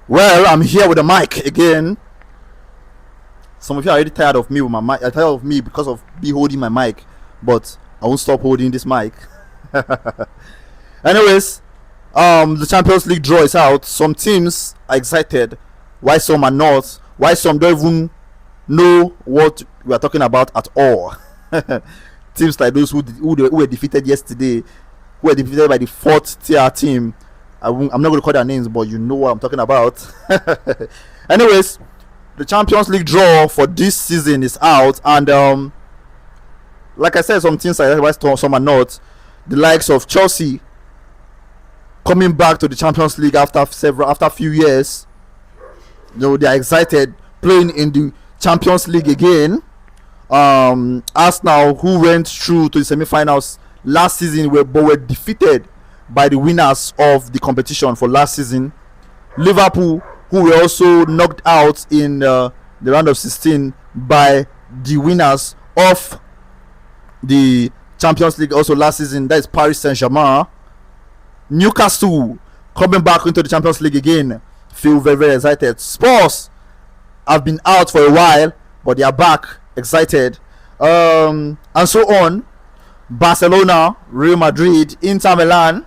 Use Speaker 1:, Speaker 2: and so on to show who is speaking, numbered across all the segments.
Speaker 1: Well, I'm here with the mic again. Some of you are already tired of me with my mic. Tired of me because of me holding my mic, but I won't stop holding this mic. Anyways, the Champions League draw is out. Some teams are excited, why some are not. Why some don't even know what we are talking about at all. Teams like those who were defeated yesterday, who were defeated by the fourth tier team. I'm not going to call their names, but you know what I'm talking about. Anyways, the Champions League draw for this season is out, and like I said, some teams are excited, some are not. The likes of Chelsea coming back to the Champions League after a few years. They are excited playing in the Champions League again. Arsenal, who went through to the semi-finals last season, were defeated by the winners of the competition for last season. Liverpool, who were also knocked out in the round of 16 by the winners of the Champions League also last season, that is Paris Saint-Germain. Newcastle coming back into the Champions League again, feel very, very excited. Spurs have been out for a while, but they are back, excited, and so on. Barcelona, Real Madrid, Inter Milan,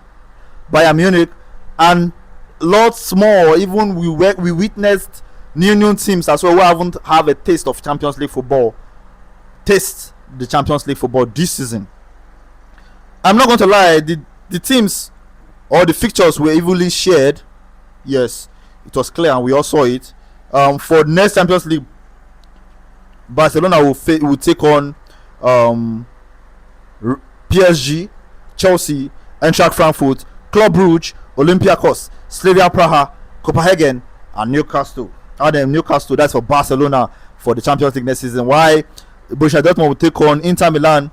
Speaker 1: Bayern Munich, and lots more. Even we witnessed new teams as well who haven't have a taste of Champions League football taste the Champions League football this season. I'm not going to lie, the teams or the fixtures were evenly shared. Yes, it was clear and we all saw it. For next Champions League, Barcelona will take on PSG, Chelsea, Eintracht Frankfurt, Club Brugge, Olympiacos, Slavia Praha, Copenhagen, and Newcastle. Newcastle, that's for Barcelona for the Champions League next season. Why Borussia Dortmund will take on Inter Milan,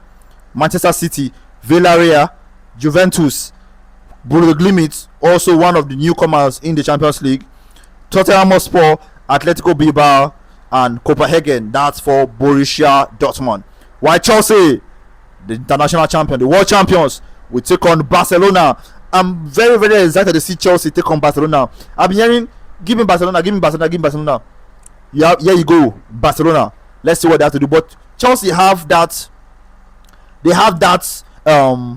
Speaker 1: Manchester City, Villarreal, Juventus, Bodo Glimt, also one of the newcomers in the Champions League, Tottenham Hotspur, Atletico Bilbao, and Copenhagen. That's for Borussia Dortmund. Why Chelsea, the international champion, the world champions, will take on Barcelona. I'm very, very excited to see Chelsea take on Barcelona. I've been hearing, give me Barcelona, give me Barcelona, give me Barcelona. Yeah, here you go, Barcelona. Let's see what they have to do. But Chelsea have that. They have that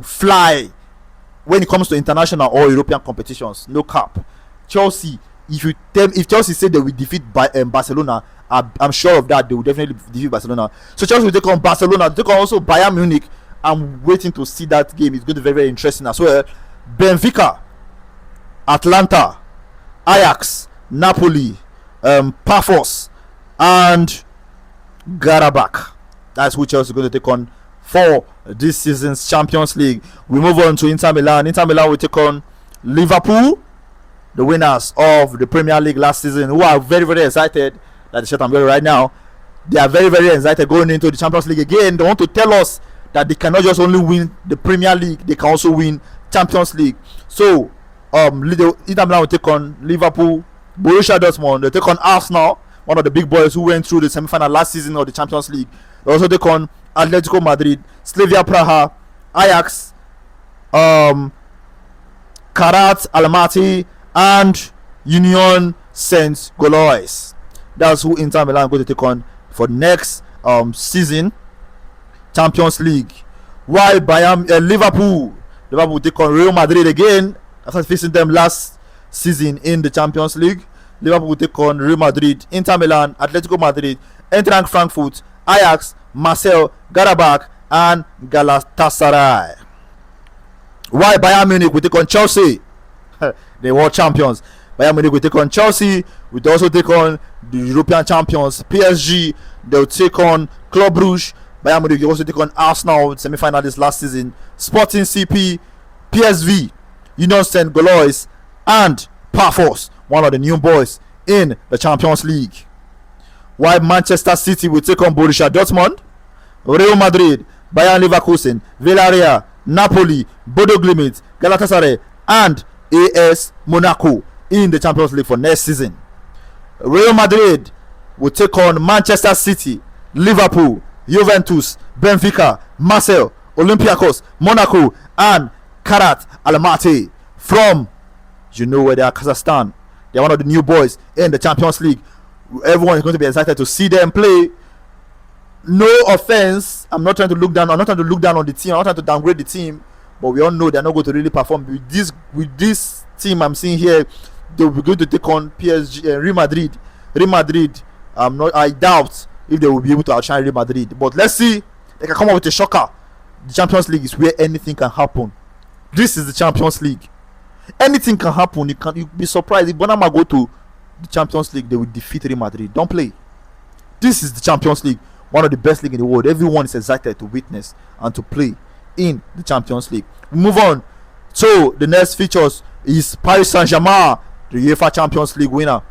Speaker 1: fly when it comes to international or European competitions. No cap. Chelsea. If Chelsea say they will defeat Barcelona, I'm sure of that. They will definitely defeat Barcelona. So Chelsea will take on Barcelona. Take on also Bayern Munich. I'm waiting to see that game. It's going to be very, very interesting as well. Benfica, Atlanta, Ajax, Napoli, Pafos, and Karabakh. That's who Chelsea is going to take on for this season's Champions League. We move on to Inter Milan. Inter Milan will take on Liverpool, the winners of the Premier League last season, who are very, very excited. That the shirt I'm wearing right now. They are very, very excited going into the Champions League again. They want to tell us that they cannot just only win the Premier League, they can also win Champions League. So Inter Milan will take on Liverpool. Borussia Dortmund, they take on Arsenal, one of the big boys who went through the semi-final last season of the Champions League. They also take on Atletico Madrid, Slavia Praha, Ajax, Karat Almaty, and Union Saint Galois. That's who Inter Milan are going to take on for next season Champions League. While Liverpool will take on Real Madrid again after facing them last season in the Champions League. Liverpool will take on Real Madrid, Inter Milan, Atletico Madrid, Eintracht Frankfurt, Ajax, Marseille, Karabakh, and Galatasaray. While Bayern Munich will take on Chelsea, the world champions. Bayern Munich will take on Chelsea. Will also take on the European champions PSG. They'll take on Club Brugge. Bayern Munich will also take on Arsenal, semi-finalists last season. Sporting CP, PSV, Union Saint Galois, and Pafos, one of the new boys in the Champions League. While Manchester City will take on Borussia Dortmund, Real Madrid, Bayern Leverkusen, Villarreal, Napoli, Bodo Glimt, Galatasaray, and AS Monaco in the Champions League for next season. Real Madrid will take on Manchester City, Liverpool, Juventus, Benfica, Marseille, Olympiacos, Monaco, and Karat Almaty from, you know where they are, Kazakhstan. They're one of the new boys in the Champions League. Everyone is going to be excited to see them play. No offense, I'm not trying to look down. I'm not trying to look down on the team. I'm not trying to downgrade the team, but we all know they're not going to really perform with this team I'm seeing here. They'll be going to take on PSG, Real Madrid. Real Madrid. I doubt if they will be able to outshine Real Madrid. But let's see. They can come up with a shocker. The Champions League is where anything can happen. This is the Champions League. Anything can happen. You'll be surprised if Bonama go to the Champions League, they will defeat Real Madrid. Don't play. This is the Champions League, one of the best league in the world. Everyone is excited to witness and to play in the Champions League. We move on. So the next features is Paris Saint-Germain, the UEFA Champions League winner.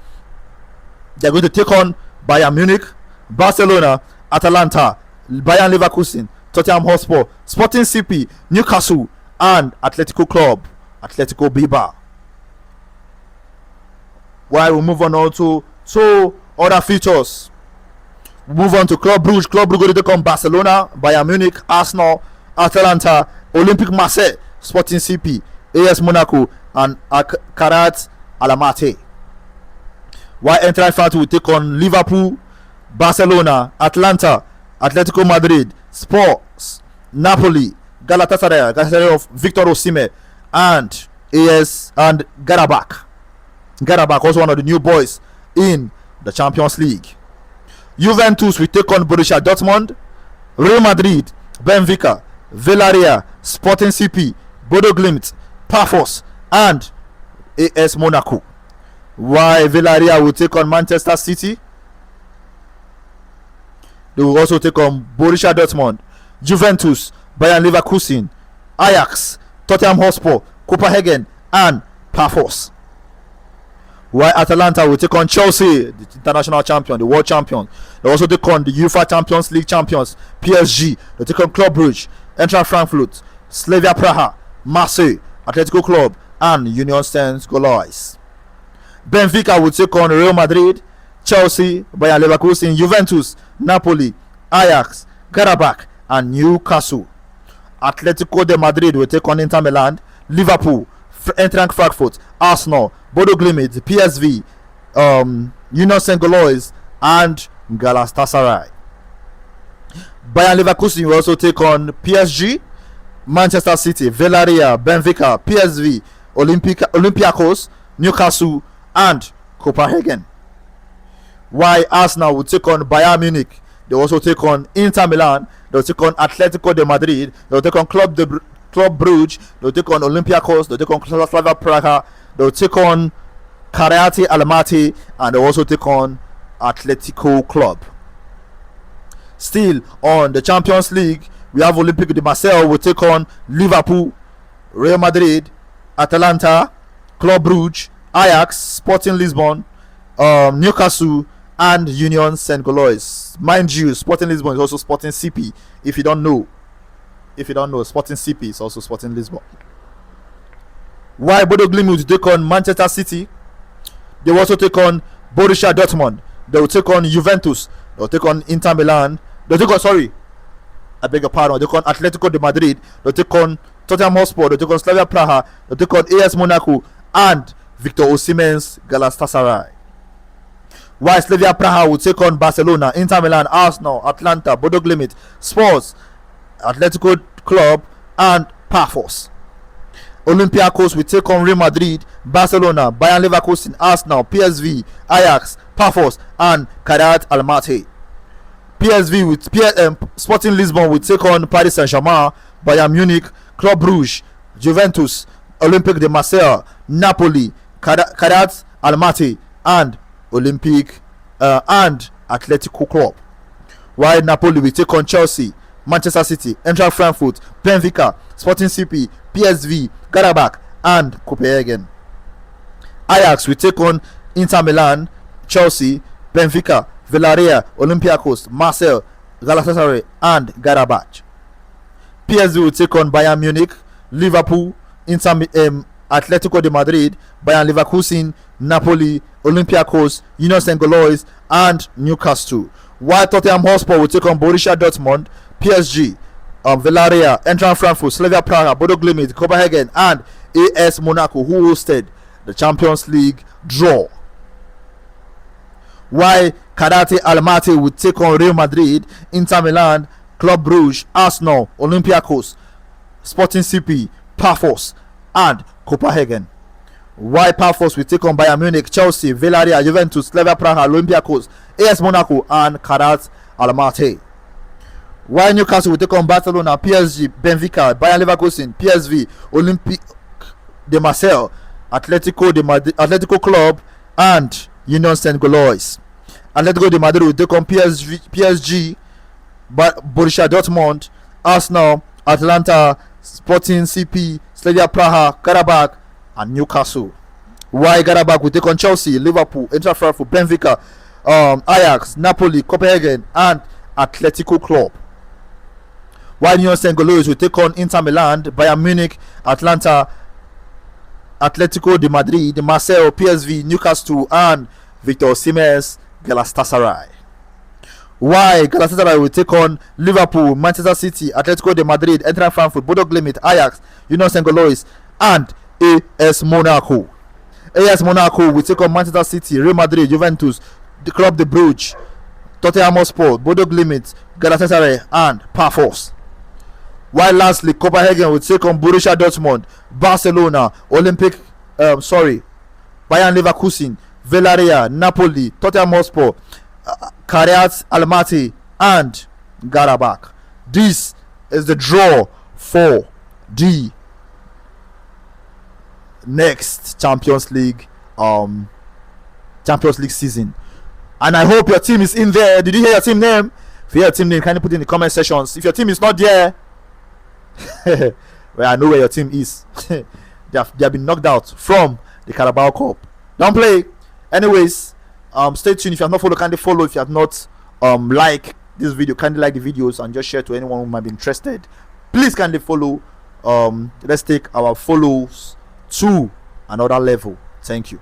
Speaker 1: They're going to take on Bayern Munich, Barcelona, Atalanta, Bayern Leverkusen, Tottenham Hotspur, Sporting CP, Newcastle, and Atletico Bilbao. While we move on to other features. We move on to Club Brugge. Club Brugge going to take on Barcelona, Bayern Munich, Arsenal, Atalanta, Olympique Marseille, Sporting CP, AS Monaco, and Karat Almaty. While Eintracht Frankfurt will take on Liverpool, Barcelona, Atlanta, Atletico Madrid, Spurs, Napoli, Galatasaray of Victor Osimhen, and Karabakh. Karabakh, also one of the new boys in the Champions League. Juventus will take on Borussia Dortmund, Real Madrid, Benfica, Villarreal, Sporting CP, Bodo Glimt, Pafos, and AS Monaco. While Villarreal will take on Manchester City, they will also take on Borussia Dortmund, Juventus, Bayern Leverkusen, Ajax, Tottenham Hotspur, Copenhagen, and Pafos. While Atalanta will take on Chelsea, the international champion, the world champion. They also take on the UEFA Champions League champions, PSG. They take on Club Brugge, Eintracht Frankfurt, Slavia Praha, Marseille, Atletico Club, and Union Saint-Gilloise. Benfica will take on Real Madrid, Chelsea, Bayern Leverkusen, Juventus, Napoli, Ajax, Karabakh, and Newcastle. Atletico de Madrid will take on Inter Milan, Liverpool, Eintracht Frankfurt, Arsenal, Bodo Glimt, PSV, Union Saint-Gilloise, and Galatasaray. Bayern Leverkusen will also take on PSG, Manchester City, Villarreal, Benfica, PSV, Olympiacos, Newcastle, and Copenhagen. While Arsenal will take on Bayern Munich, they also take on Inter Milan, they'll take on Atletico de Madrid, they'll take on Club Brugge, they'll take on Olympiacos, they'll take on Slavia Praha, they'll take on Karat Almaty, and they'll also take on Atletico Club. Still on the Champions League, we have Olympique de Marseille will take on Liverpool, Real Madrid, Atalanta, Club Brugge, Ajax, Sporting Lisbon, Newcastle, and Union Saint-Gilloise. Mind you, Sporting Lisbon is also Sporting CP. If you don't know, Sporting CP is also Sporting Lisbon. While Bodo Glimt will take on Manchester City, they will also take on Borussia Dortmund. They will take on Juventus. They will take on Inter Milan. They will take on, sorry, I beg your pardon. They will take on Atletico de Madrid. They will take on Tottenham Hotspur. They will take on Slavia Praha. They will take on AS Monaco and Victor Osimhen's Galatasaray. While Slavia Praha will take on Barcelona, Inter Milan, Arsenal, Atlanta, Bodo Glimt, Spurs, Atletico Club, and Pafos. Olympiacos will take on Real Madrid, Barcelona, Bayern Leverkusen, Arsenal, PSV, Ajax, Pafos, and Karat Almaty. PSV with Sporting Lisbon will take on Paris Saint-Germain, Bayern Munich, Club Brugge, Juventus, Olympique de Marseille, Napoli, Karat Almaty, and Olympique and Atletico Club. While Napoli will take on Chelsea, Manchester City, Eintracht Frankfurt, Benfica, Sporting CP, PSV, Karabakh, and Copenhagen. Ajax will take on Inter Milan, Chelsea, Benfica, Villarreal, Olympiacos, Marseille, Galatasaray, and Karabakh. PSV will take on Bayern Munich, Liverpool, Atletico de Madrid, Bayern Leverkusen, Napoli, Olympiacos, Union Saint-Gilloise, and Newcastle. While Tottenham Hotspur will take on Borussia Dortmund, PSG, Villarreal, Eintracht Frankfurt, Slavia Praha, Bodo Glimt, Copenhagen, and AS Monaco, who hosted the Champions League draw. While Kadate Almaty will take on Real Madrid, Inter Milan, Club Brugge, Arsenal, Olympiacos, Sporting CP, Pafos, and Copenhagen. While Pafos will take on Bayern Munich, Chelsea, Villarreal, Juventus, Slavia Praha, Olympiacos, AS Monaco, and Kadate Almaty. While Newcastle will take on Barcelona, PSG, Benfica, Bayern Leverkusen, PSV, Olympique de Marseille, Atletico Club, and Union Saint-Gilloise. Atletico de Madrid will take on PSG, Borussia Dortmund, Arsenal, Atlanta, Sporting CP, Slavia Praha, Karabakh, and Newcastle. While Karabakh will take on Chelsea, Liverpool, Eintracht Frankfurt, Benfica, Ajax, Napoli, Copenhagen, and Atletico Club. While Union Saint-Gilloise will take on Inter Milan, Bayern Munich, Atlanta, Atletico de Madrid, Marseille, PSV, Newcastle, and Victor Osimhen's Galatasaray. While Galatasaray will take on Liverpool, Manchester City, Atletico de Madrid, Eintracht Frankfurt, Bodo Glimt, Ajax, Union Saint-Gilloise, and AS Monaco. AS Monaco will take on Manchester City, Real Madrid, Juventus, the Club de Brugge, Tottenham Hotspur, Bodo Glimt, Galatasaray, and Pafos. While lastly, Copenhagen will take on Borussia Dortmund, Barcelona, Bayern Leverkusen, Villarreal, Napoli, Tottenham Hotspur, Kadate Almaty, and Karabakh. This is the draw for the next Champions League season, and I hope your team is in there. Did you hear your team name? If you hear your team name, kindly put it in the comment sections. If your team is not there, well, I know where your team is. they have been knocked out from the Carabao Cup. Don't play. Anyways, stay tuned. If you have not followed, kindly follow. If you have not like this video, kindly like the videos and just share to anyone who might be interested. Please kindly follow. Let's take our follows to another level. Thank you.